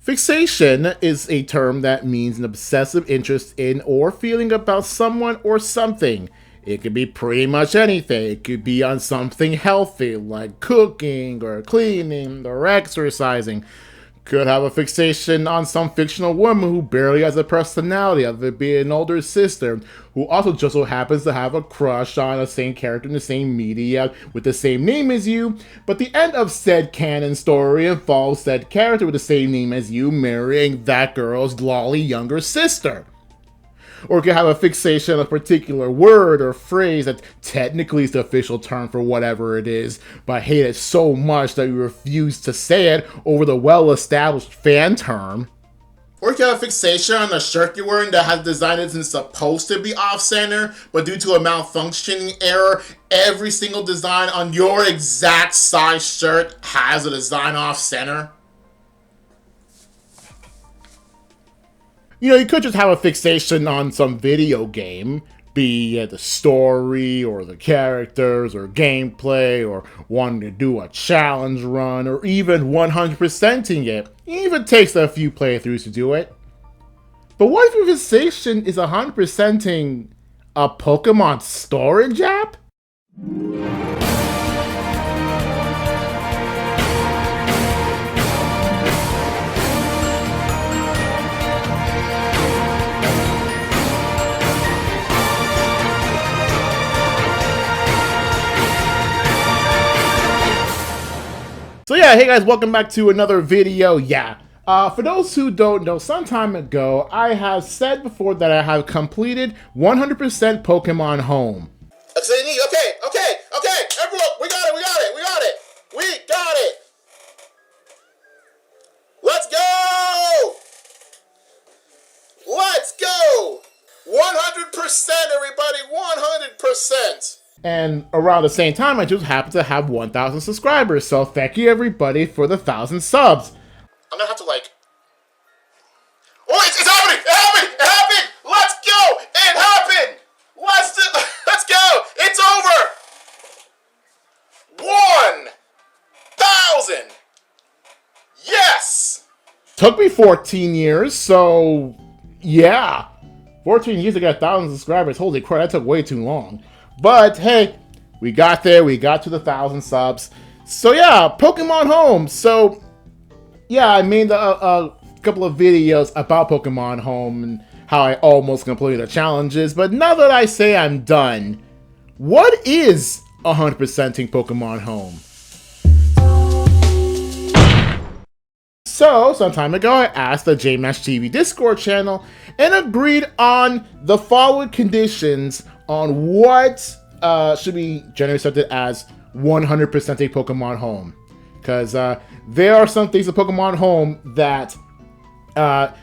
Fixation is a term that means an obsessive interest in or feeling about someone or something. It could be pretty much anything. It could be on something healthy like cooking or cleaning or exercising. Could have a fixation on some fictional woman who barely has a personality, other than being an older sister, who also just so happens to have a crush on the same character in the same media with the same name as you, but the end of said canon story involves said character with the same name as you marrying that girl's lolly younger sister. Or could have a fixation on a particular word or phrase that technically is the official term for whatever it is, but hate it so much that you refuse to say it over the well-established fan term. Or you could have a fixation on a shirt you're wearing that has design isn't supposed to be off-center, but due to a malfunctioning error, every single design on your exact size shirt has a design off-center. You know, you could just have a fixation on some video game, be it the story or the characters or gameplay or wanting to do a challenge run or even 100%ing it. It even takes a few playthroughs to do it. But what if your fixation is 100%ing a Pokemon storage app? So yeah, hey guys, welcome back to another video. For those who don't know, some time ago, I have said before that I have completed 100% Pokemon Home. Okay, everyone, we got it. Let's go! 100%, everybody, 100%! And around the same time, I just happened to have 1,000 subscribers, so thank you everybody for the 1,000 subs. I'm gonna have to oh, it's happening! It happened! Let's go! It happened! Let's go! It's over! 1,000! Yes! Took me 14 years, so yeah. 14 years to get 1,000 subscribers. Holy crap, that took way too long. But hey, we got there. We got to the 1,000 subs. So yeah, Pokemon Home. So yeah, I made a couple of videos about Pokemon Home and how I almost completed the challenges. But now that I say I'm done, what is 100%ing Pokemon Home? So, some time ago, I asked the JMash TV Discord channel and agreed on the following conditions on what should be generally accepted as 100%ing Pokemon Home. Because there are some things in Pokemon Home that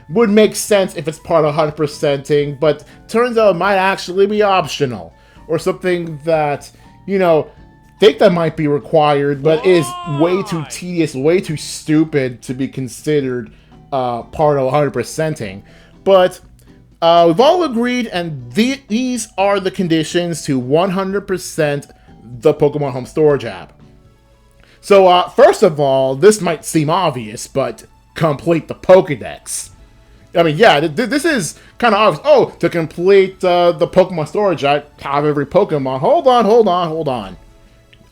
would make sense if it's part of 100%ing, but turns out it might actually be optional. Or something that, you know, think that might be required, but is way too tedious, way too stupid to be considered part of 100%ing. But we've all agreed, and these are the conditions to 100% the Pokemon Home Storage app. So first of all, this might seem obvious, but complete the Pokedex. I mean, yeah, this is kind of obvious. Oh, to complete the Pokemon Storage app, have every Pokemon. Hold on.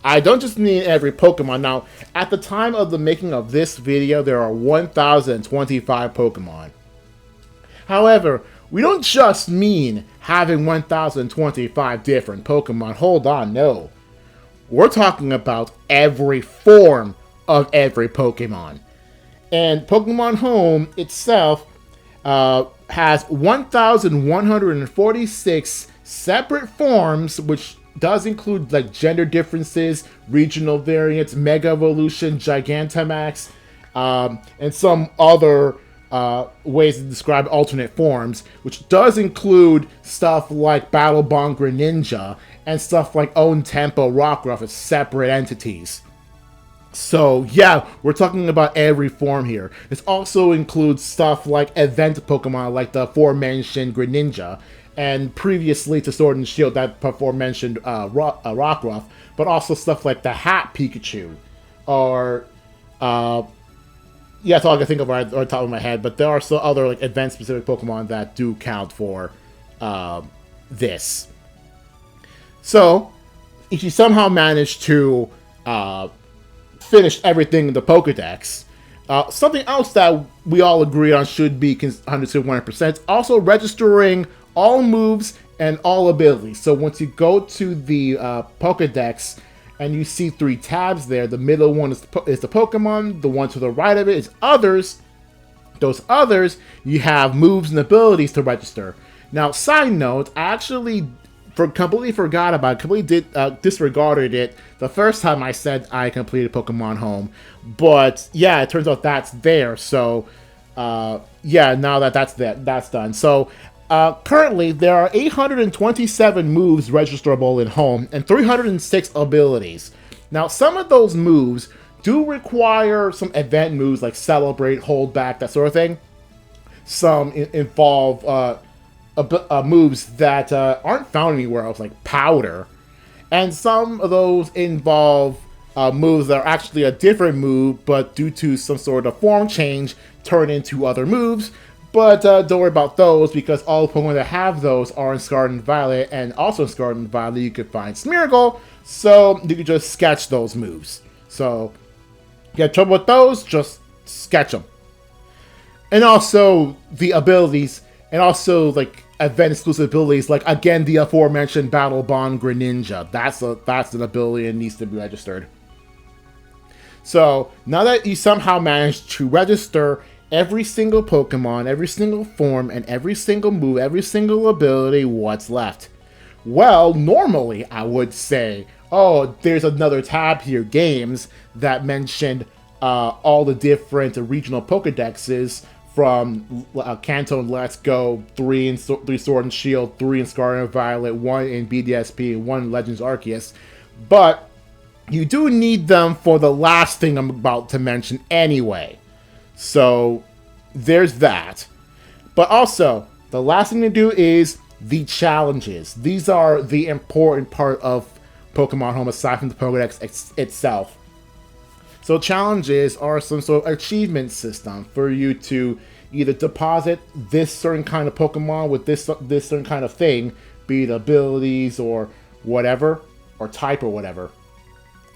I don't just need every Pokemon. Now, at the time of the making of this video, there are 1,025 Pokemon. However, we don't just mean having 1,025 different Pokemon. Hold on, no. We're talking about every form of every Pokemon. And Pokemon Home itself has 1,146 separate forms, which does include like gender differences, regional variants, Mega Evolution, Gigantamax, and some other ways to describe alternate forms, which does include stuff like Battle Bond Greninja and stuff like Own Tempo Rockruff as separate entities. So yeah, we're talking about every form here. This also includes stuff like event Pokemon like the aforementioned Greninja, and previously to Sword and Shield, that aforementioned Rockruff, but also stuff like the Hat Pikachu, or yeah, that's all I can think of right on the top of my head. But there are still other like event-specific Pokemon that do count for this. So, if you somehow manage to finish everything in the Pokedex, something else that we all agree on should be 100%, also registering all moves and all abilities. So once you go to the Pokedex and you see 3 tabs there, the middle one is the Pokemon, the one to the right of it is others. Those others, you have moves and abilities to register. Now, side note, I actually completely forgot about it, completely disregarded it the first time I said I completed Pokemon Home. But yeah, it turns out that's there. So yeah, now that that's done. So currently, there are 827 moves registerable in Home and 306 abilities. Now, some of those moves do require some event moves like Celebrate, Hold Back, that sort of thing. Some involve moves that aren't found anywhere else, like Powder. And some of those involve moves that are actually a different move, but due to some sort of form change, turn into other moves. But don't worry about those, because all the Pokemon that have those are in Scarlet and Violet, and also in Scarlet and Violet you could find Smeargle, so you can just sketch those moves. So, if you have trouble with those, just sketch them. And also, the abilities, and also, like, event-exclusive abilities, like, again, the aforementioned Battle Bond Greninja. That's an ability that needs to be registered. So, now that you somehow managed to register every single Pokemon, every single form, and every single move, every single ability, what's left? Well, normally I would say, oh, there's another tab here, Games, that mentioned all the different regional Pokedexes from Kanto and Let's Go, 3 in Sword and Shield, 3 in Scarlet and Violet, 1 in BDSP, and 1 in Legends Arceus. But you do need them for the last thing I'm about to mention anyway. So, there's that. But also, the last thing to do is the challenges. These are the important part of Pokemon Home, aside from the Pokedex itself. So, challenges are some sort of achievement system for you to either deposit this certain kind of Pokemon with this certain kind of thing, be it abilities or whatever, or type or whatever,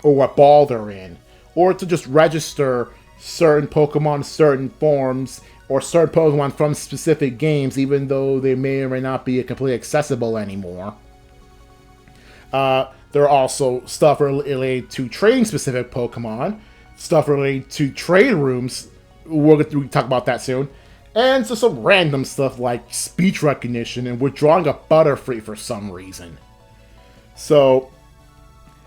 or what ball they're in, or to just register certain Pokemon, certain forms, or certain Pokemon from specific games, even though they may or may not be completely accessible anymore. There are also stuff related to trading specific Pokemon, stuff related to trade rooms, we'll talk about that soon, and so some random stuff like speech recognition and withdrawing a Butterfree for some reason. So,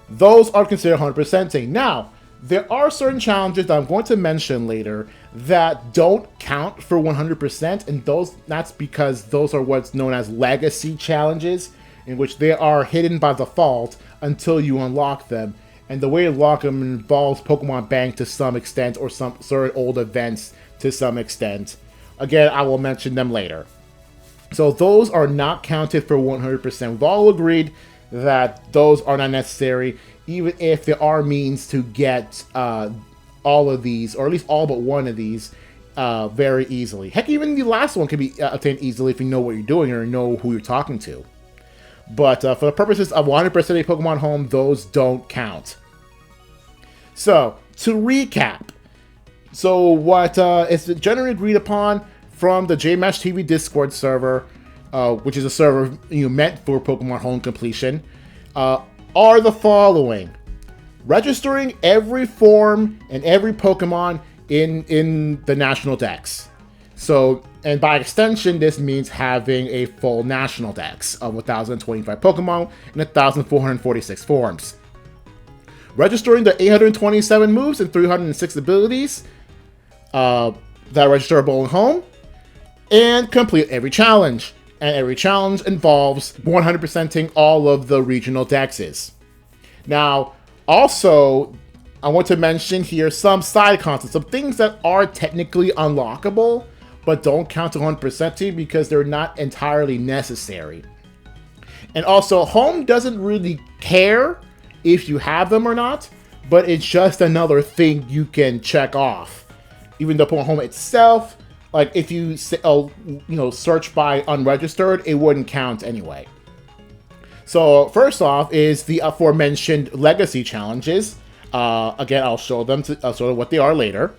those are considered 100%ing. Now, there are certain challenges that I'm going to mention later that don't count for 100%, and that's because those are what's known as legacy challenges, in which they are hidden by default until you unlock them. And the way to unlock them involves Pokemon Bank to some extent, or some certain old events to some extent. Again, I will mention them later. So those are not counted for 100%. We've all agreed that those are not necessary, even if there are means to get all of these, or at least all but one of these, very easily. Heck, even the last one can be obtained easily if you know what you're doing or know who you're talking to. But for the purposes of 100% of Pokemon Home, those don't count. So, to recap. So, what is generally agreed upon from the JMash TV Discord server, which is a server meant for Pokemon Home completion, are the following. Registering every form and every Pokemon in the National Dex. So, and by extension, this means having a full National Dex of 1,025 Pokemon and 1,446 forms. Registering the 827 moves and 306 abilities that are registerable in Home. And complete every challenge. And every challenge involves 100%ing all of the regional Dexes. Now, also, I want to mention here some side concepts, some things that are technically unlockable, but don't count to 100%ing because they're not entirely necessary. And also, Home doesn't really care if you have them or not, but it's just another thing you can check off. even though Pokemon Home itself, like if you search by unregistered, it wouldn't count anyway. So first off is the aforementioned legacy challenges. Again, I'll show them what they are later.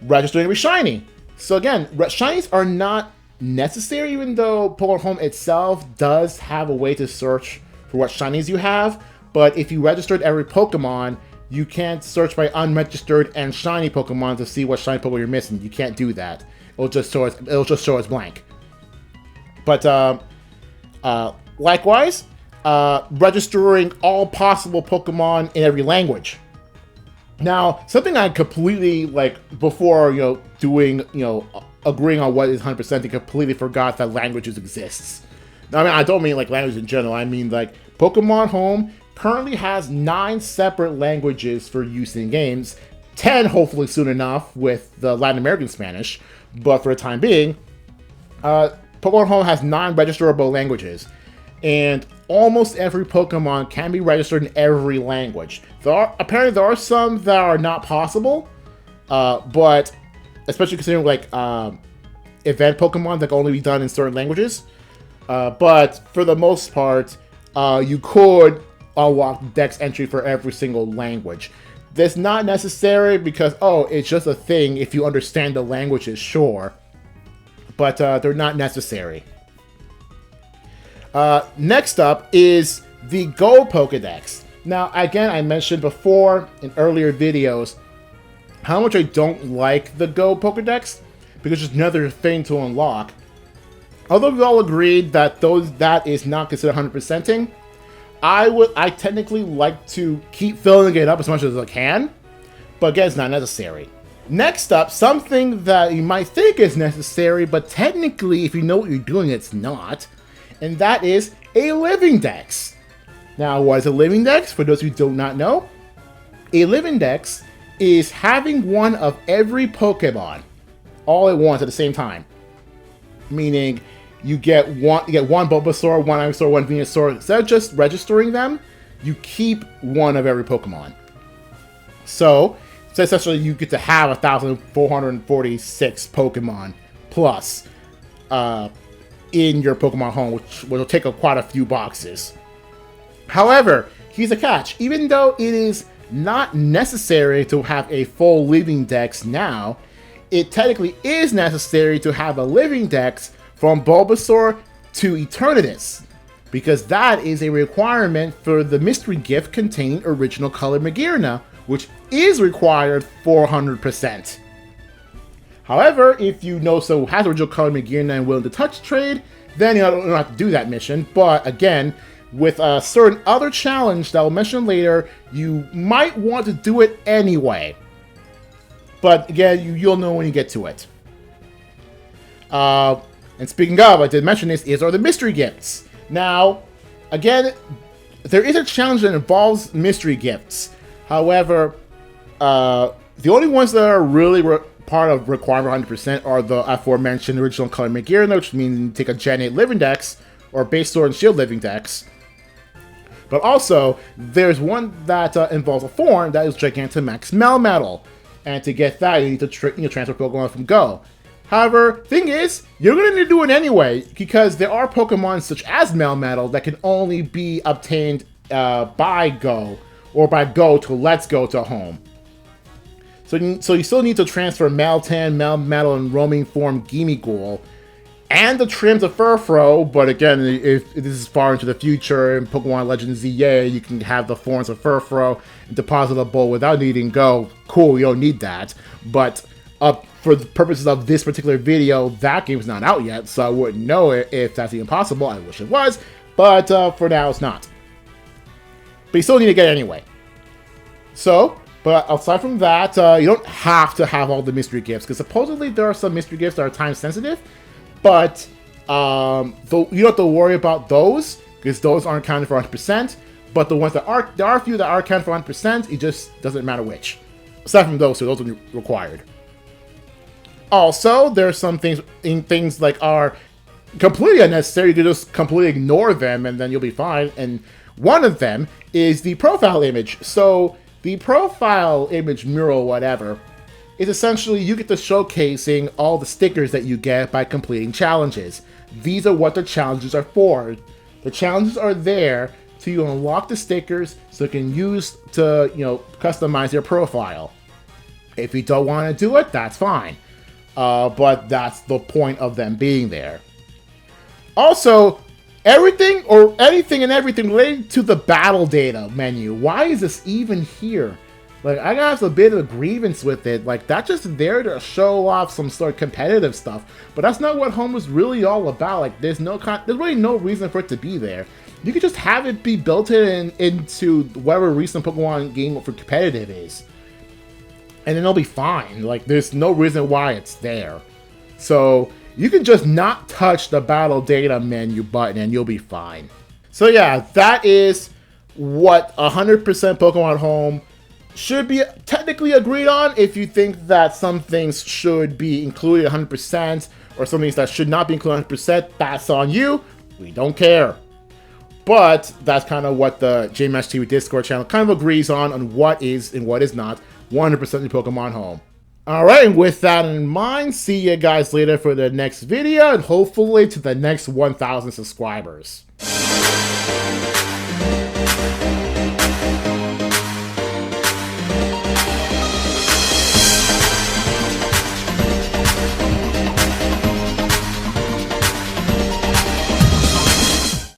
Registering with shiny. So again, shinies are not necessary, even though Pokemon Home itself does have a way to search for what shinies you have. But if you registered every Pokemon, you can't search by unregistered and shiny Pokemon to see what shiny Pokemon you're missing. You can't do that. It'll just show as blank. But likewise, registering all possible Pokemon in every language. Now, something I completely, before, doing, agreeing on what is 100%, I completely forgot that languages exists. Now, I mean, I don't mean, languages in general. I mean, Pokemon Home currently has 9 separate languages for use in games. 10, hopefully soon enough, with the Latin American Spanish. But for the time being, Pokemon Home has 9 registerable languages. And almost every Pokemon can be registered in every language. Apparently there are some that are not possible, but especially considering event Pokemon that can only be done in certain languages. But for the most part, you could unlock Dex entry for every single language. That's not necessary because, it's just a thing if you understand the languages, sure. But they're not necessary. Next up is the Go Pokedex. Now, again, I mentioned before in earlier videos how much I don't like the Go Pokedex because it's another thing to unlock. Although we all agreed that that is not considered 100%ing, I technically like to keep filling it up as much as I can, but again, it's not necessary. Next up, something that you might think is necessary, but technically, if you know what you're doing, it's not. And that is a living dex. Now, what is a living dex? For those who do not know, a living dex is having one of every Pokemon all at once at the same time. Meaning, you get one Bulbasaur, one Ivysaur, one Venusaur. Instead of just registering them, you keep one of every Pokemon. So essentially, you get to have 1,446 Pokemon plus. In your Pokemon Home, which will take up quite a few boxes. However, here's a catch. Even though it is not necessary to have a full living dex now, it technically is necessary to have a living dex from Bulbasaur to Eternatus, because that is a requirement for the mystery gift containing original color Magearna, which is required 400%. However, if you know so has original color Magearna and willing to touch trade, then you don't have to do that mission. But again, with a certain other challenge that I'll mention later, you might want to do it anyway. But again, you'll know when you get to it. And speaking of, I did mention this, are the mystery gifts. Now, again, there is a challenge that involves mystery gifts. However, the only ones that are really part of requirement 100% are the aforementioned original color Magearna, which means you take a Gen 8 living dex or base sword and shield living dex. But also, there's one that involves a form that is Gigantamax Melmetal. And to get that, you need to transfer Pokemon from Go. However, thing is, you're going to need to do it anyway, because there are Pokemon such as Melmetal that can only be obtained by Go, or by Go to Let's Go to Home. So you still need to transfer Meltan, Melmetal, and roaming form Gimmighoul, and the trims of Furfrou, but again, if this is far into the future, in Pokemon Legends ZA, you can have the forms of Furfrou and deposit a bowl without needing Go. Cool, you don't need that. But for the purposes of this particular video, that game's not out yet, so I wouldn't know if that's even possible. I wish it was, but for now, it's not. But you still need to get it anyway. So, but aside from that, you don't have to have all the mystery gifts, because supposedly there are some mystery gifts that are time sensitive, but you don't have to worry about those, because those aren't counted for 100%, but the ones that are, there are a few that are counted for 100%, it just doesn't matter which. Aside from those, so those are required. Also, there are some things like are completely unnecessary. You can just completely ignore them, and then you'll be fine, and one of them is the profile image. So, the profile image mural, whatever, is essentially you get to showcasing all the stickers that you get by completing challenges. These are what the challenges are for. The challenges are there so you unlock the stickers so you can use to, customize your profile. If you don't want to do it, that's fine. But that's the point of them being there. Also, everything or anything and everything related to the battle data menu. Why is this even here? Like, I got a bit of a grievance with it. Like, that's just there to show off some sort of competitive stuff. But that's not what home is really all about. Like, there's really no reason for it to be there. You could just have it be built into whatever recent Pokemon game for competitive is. And then it'll be fine. Like, there's no reason why it's there. So, you can just not touch the battle data menu button and you'll be fine. So yeah, that is what 100% Pokemon Home should be technically agreed on. If you think that some things should be included 100% or some things that should not be included 100%, that's on you. We don't care. But that's kind of what the JMash TV Discord channel kind of agrees on what is and what is not 100% in Pokemon Home. Alright, and with that in mind, see you guys later for the next video, and hopefully to the next 1,000 subscribers.